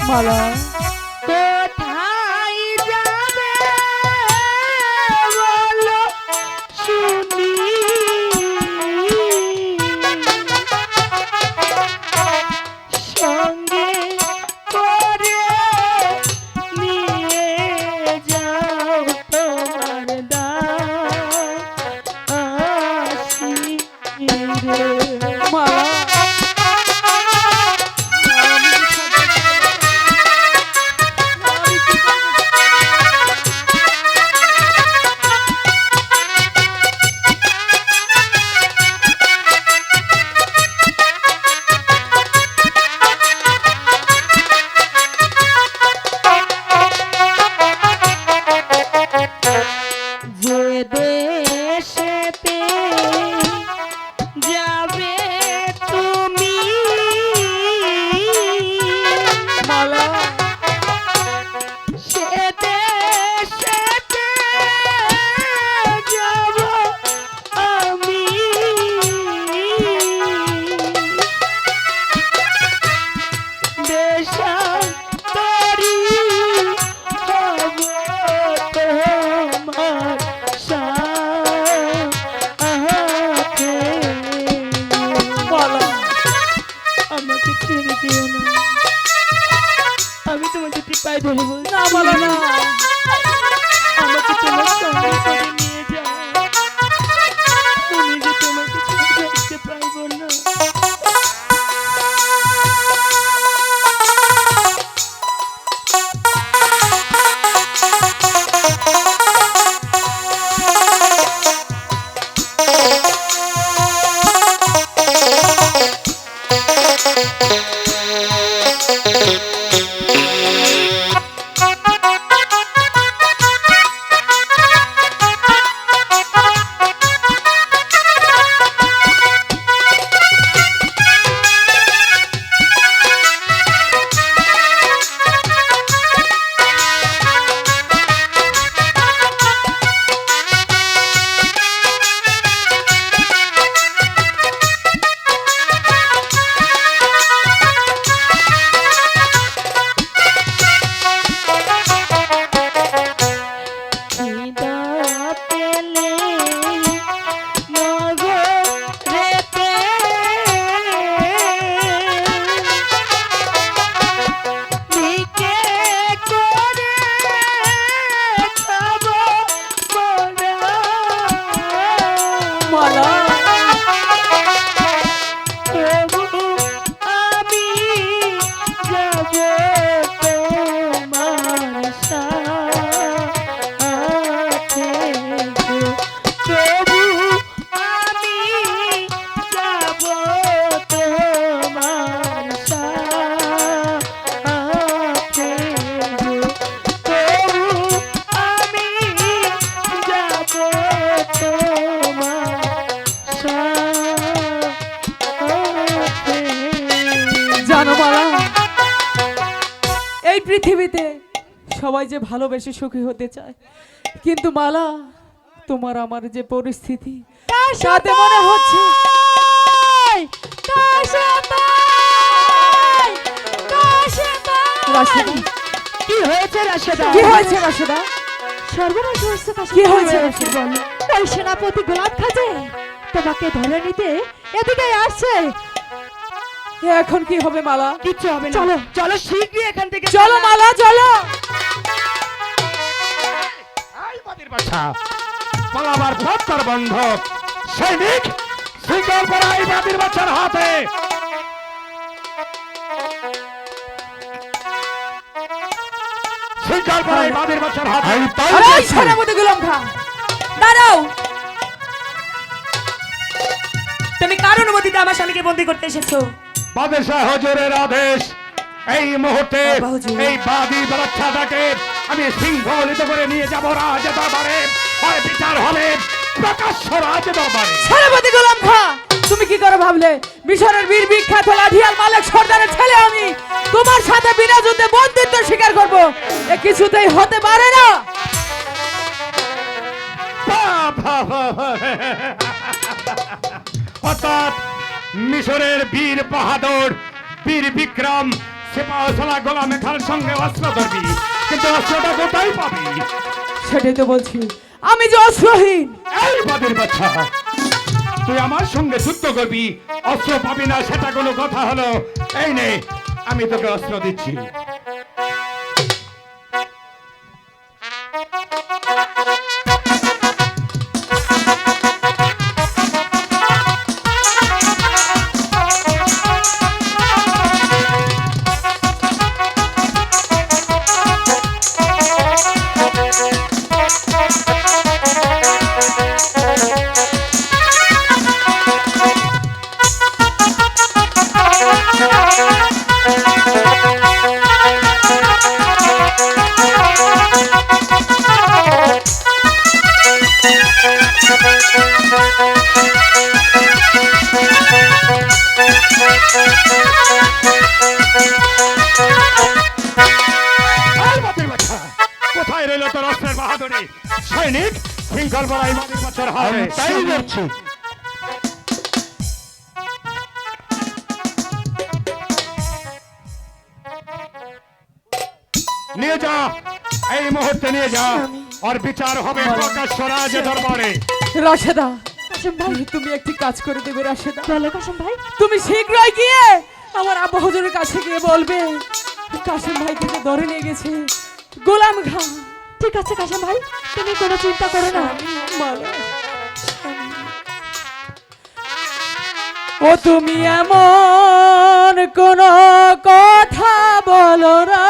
মালা কোথায় যাবে বলো শুনি সঙ্গে করে নিয়ে যাও তোমার দাসী রে মালা যে দেশেতে যাবে তুমি মালা সে দেশেতে যাব আমি দেশান্তরী হব তোমার সাথে। মালা আমাকে ছেড়ে দিও না, আমি তোমার দুটি পায়ে ধরে বলছি, না মালা না আমাকে তোমার সঙ্গে করে নিয়ে যাও, তুমি যে তোমাকে ছেড়ে থাকতে পারবো না। খিদা পেলে নগরেতে ভিক্ষে করে খাবো মোরা। মালা তবু আমি যাব তোমার সাথে গো। তবু আমি যাব তোমার সাথে গো। তবু আমি যাব তোমার সাথে। জানো মালা এই পৃথিবীতে সবাই যে ভালোবেসে সুখী হতে চায়, কিন্তু মালা তোমার আমার যে পরিস্থিতি সাথে মনে হচ্ছে রাশেদা, কি হয়েছে রাশেদা? কি হয়েছে রাশেদা? সর্বনাশ হয়েছে কি হয়েছে রাশেদা? ওই সেনাপতি গোলাপ খাজে তোমাকে ধরে নিতে এদিকে আসছে। এখন কি হবে মালা? কিচ্ছু হবে না, চলো। চলো শীঘ্রই এখান থেকে চলো মালা চলো। এই বাদির বাচ্চা পালাবার পথ তার বন্ধ। সৈনিক শৃঙ্খল করা এই বাদির বাচ্চার হাতে। শৃঙ্খল করা এই বাদির বাচ্চার হাতে। আরে এই সেনাপতি গোলাম খান, দাঁড়াও। তুমি কার অনুমতিতে আমার স্বামীকে বন্দী করতে এসেছো? বাদশাহ হুজুরের আদেশ। এই মুহূর্তে বাবা হুজুর। এই বাদী বাচ্চাটাকে আমি শৃঙ্খলিত করে নিয়ে যাব রাজ দরবারে। হয় বিচার হবে প্রকাশ্য রাজ দরবারে। সেনাপতি গোলাম খান, তুমি কি করে ভাবলে মিশরের বীর বিখ্যাত লাঠিয়াল মালিক সর্দারের ছেলে আমি তোমার সাথে বিনা যুদ্ধে বন্দিত্ব স্বীকার করব? এ কিছুতেই হতে পারে না। অর্থাৎ মিশরের বীর বাহাদুর বীর বিক্রম সিপাহসালা গোলামে খার সঙ্গে অস্ত্র ধরবি, কিন্তু অস্ত্রটা কোথায় পাবি? সেটাই তো বলছি, আমি যে অস্ত্রহীন। এই বাদের বাচ্চা, তুই আমার সঙ্গে যুদ্ধ করবি, অস্ত্র পাবি না সেটা কোনো কথা হলো? এই নে, আমি তোকে অস্ত্র দিচ্ছি। এই বাদের বাচ্চা, কোথায় রইল তোর অস্ত্রের বাহাদুরি? সৈনিক, শৃঙ্খল বলাই মাটির পাথর হারে। তাই যাচ্ছি। নিয়ে যা, এই মুহূর্তে নিয়ে যা, আর বিচার হবে প্রকাশ্য রাজ দরবারে। রাশেদা, কাসেম ভাই, তুমি একটি কাজ করে দেবে রাশেদা। বলো কাসেম ভাই। তুমি শীঘ্রই গিয়ে আমার আব্বা হুজুরের কাছে গিয়ে বলবে কাসেম ভাইকে যে ধরে নিয়ে গেছে গোলাম খান। ঠিক আছে কাসেম ভাই, তুমি কোনো চিন্তা করো না। ও তুমি এমন কোন কথা বলো না